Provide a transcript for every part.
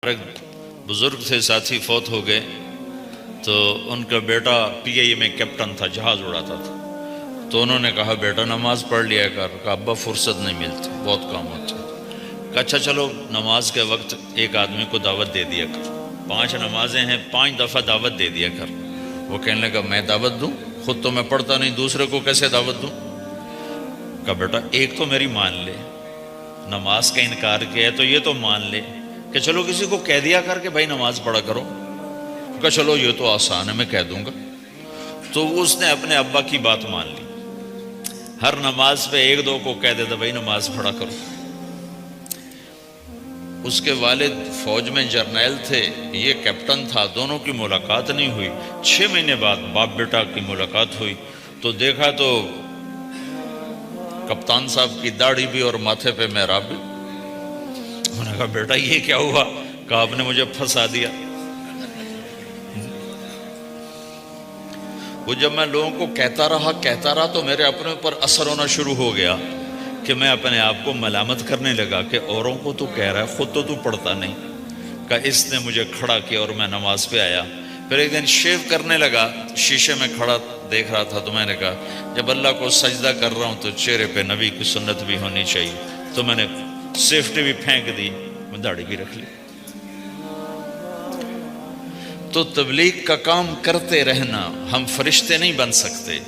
ایک بزرگ تھے ساتھی فوت ہو گئے تو ان کا بیٹا پی آئی اے میں کیپٹن تھا، جہاز اڑاتا تھا. تو انہوں نے کہا بیٹا نماز پڑھ لیا کر. کہا ابا فرصت نہیں ملتی، بہت کام ہوتا ہے. کہا اچھا چلو نماز کے وقت ایک آدمی کو دعوت دے دیا کر، 5 نمازیں ہیں، 5 دفعہ دعوت دے دیا کر. وہ کہنے لگا میں دعوت دوں؟ خود تو میں پڑھتا نہیں، دوسرے کو کیسے دعوت دوں؟ کہا بیٹا ایک تو میری مان لے، نماز کا انکار کیا ہے تو یہ تو مان لے کہ چلو کسی کو کہہ دیا کر کہ بھائی نماز پڑھا کرو. کہا چلو یہ تو آسان ہے، میں کہہ دوں گا. تو اس نے اپنے ابا کی بات مان لی، ہر نماز پہ 1-2 کو کہہ دیتا بھائی نماز پڑھا کرو. اس کے والد فوج میں جرنیل تھے، یہ کیپٹن تھا، دونوں کی ملاقات نہیں ہوئی. 6 مہینے بعد باپ بیٹا کی ملاقات ہوئی تو دیکھا تو کپتان صاحب کی داڑھی بھی اور ماتھے پہ محراب بھی. انہوں نے کہا بیٹا یہ کیا ہوا؟ کہا آپ نے مجھے پھنسا دیا. وہ جب میں لوگوں کو کہتا رہا تو میرے اپنے اوپر اثر ہونا شروع ہو گیا کہ میں اپنے آپ کو ملامت کرنے لگا کہ اوروں کو تو کہہ رہا ہے، خود تو پڑھتا نہیں. کہ اس نے مجھے کھڑا کیا اور میں نماز پہ آیا. پھر ایک دن شیو کرنے لگا، شیشے میں کھڑا دیکھ رہا تھا تو میں نے کہا جب اللہ کو سجدہ کر رہا ہوں تو چہرے پہ نبی کی سنت بھی ہونی چاہیے. تو میں نے سیفٹی بھی پھینک دی، میں داڑھی بھی رکھ لی. تو تبلیغ کا کام کرتے رہنا، ہم فرشتے نہیں بن سکتے.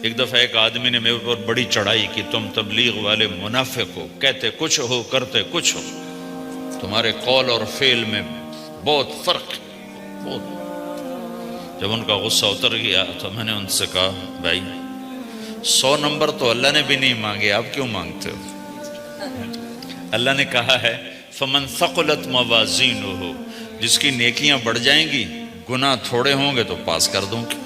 ایک دفعہ ایک آدمی نے میرے اوپر بڑی چڑھائی کی، تم تبلیغ والے منافق ہو، کہتے کچھ ہو کرتے کچھ ہو، تمہارے قول اور فعل میں بہت فرق بہت. جب ان کا غصہ اتر گیا تو میں نے ان سے کہا بھائی 100 نمبر تو اللہ نے بھی نہیں مانگے، آپ کیوں مانگتے ہو؟ اللہ نے کہا ہے فمن ثقلت موازینہ، جس کی نیکیاں بڑھ جائیں گی گناہ تھوڑے ہوں گے تو پاس کر دوں گی.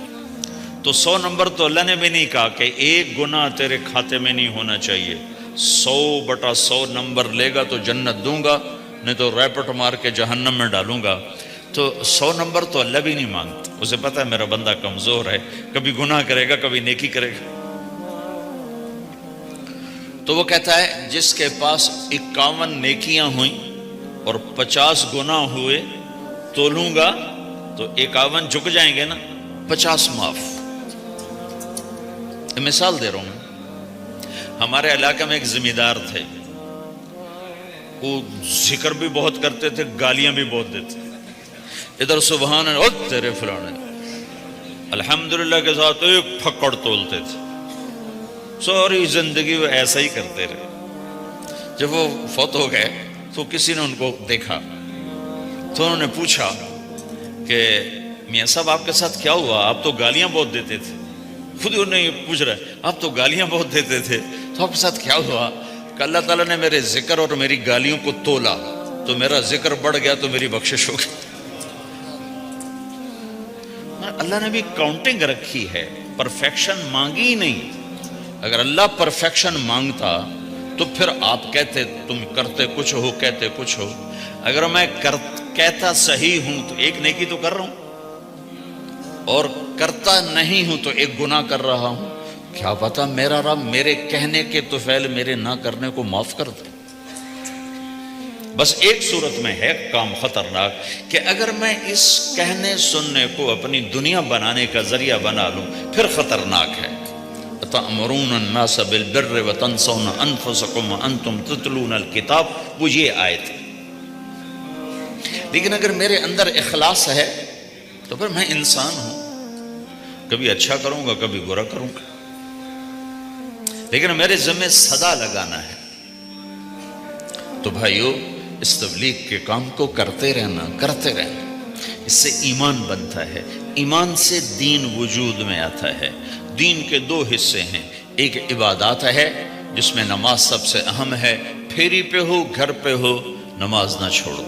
تو 100 نمبر تو اللہ نے بھی نہیں کہا کہ ایک گناہ تیرے کھاتے میں نہیں ہونا چاہیے. 100/100 نمبر لے گا تو جنت دوں گا، نہیں تو ریپٹ مار کے جہنم میں ڈالوں گا. تو 100 نمبر تو اللہ بھی نہیں مانگتا، اسے پتہ ہے میرا بندہ کمزور ہے، کبھی گناہ کرے گا کبھی نیکی کرے گا. تو وہ کہتا ہے جس کے پاس 51 نیکیاں ہوئیں اور 50 گناہ ہوئے تولوں گا تو 51 جھک جائیں گے نا، 50 معاف. مثال دے رہا ہوں. ہمارے علاقے میں ایک ذمہ دار تھے، وہ ذکر بھی بہت کرتے تھے، گالیاں بھی بہت دیتے. ادھر سبحان اللہ تیرے فلانے، الحمدللہ کے ساتھ ایک پھکڑ تولتے تھے. ساری زندگی وہ ایسا ہی کرتے رہے. جب وہ فوت ہو گئے تو کسی نے ان کو دیکھا تو انہوں نے پوچھا کہ میاں صاحب آپ کے ساتھ کیا ہوا؟ آپ تو گالیاں بہت دیتے تھے. خود ہی انہیں پوچھ رہے آپ تو گالیاں بہت دیتے تھے، تو آپ کے ساتھ کیا ہوا؟ کہ اللہ تعالیٰ نے میرے ذکر اور میری گالیوں کو تولا تو میرا ذکر بڑھ گیا تو میری بخشش ہو گئی. اللہ نے بھی کاؤنٹنگ رکھی ہے، پرفیکشن مانگی ہی نہیں. اگر اللہ پرفیکشن مانگتا تو پھر آپ کہتے تم کرتے کچھ ہو کہتے کچھ ہو. اگر میں کہتا صحیح ہوں تو ایک نیکی تو کر رہا ہوں، اور کرتا نہیں ہوں تو ایک گناہ کر رہا ہوں. کیا پتا میرا رب میرے کہنے کے طفیل میرے نہ کرنے کو معاف کر دے. بس ایک صورت میں ہے کام خطرناک کہ اگر میں اس کہنے سننے کو اپنی دنیا بنانے کا ذریعہ بنا لوں پھر خطرناک ہے. تأمرون الناس بالبر وتنسون انفسکم وانتم تتلون الکتاب، وہ یہ آیت ہے. لیکن اگر میرے اندر اخلاص ہے تو پھر میں انسان ہوں، کبھی اچھا کروں گا کبھی برا کروں گا، لیکن میرے ذمہ صدا لگانا ہے. تو بھائیو اس تبلیغ کے کام کو کرتے رہنا. اس سے ایمان بنتا ہے، ایمان سے دین وجود میں آتا ہے. دین کے 2 حصے ہیں، ایک عبادات ہے جس میں نماز سب سے اہم ہے. پھیری پہ ہو گھر پہ ہو نماز نہ چھوڑو.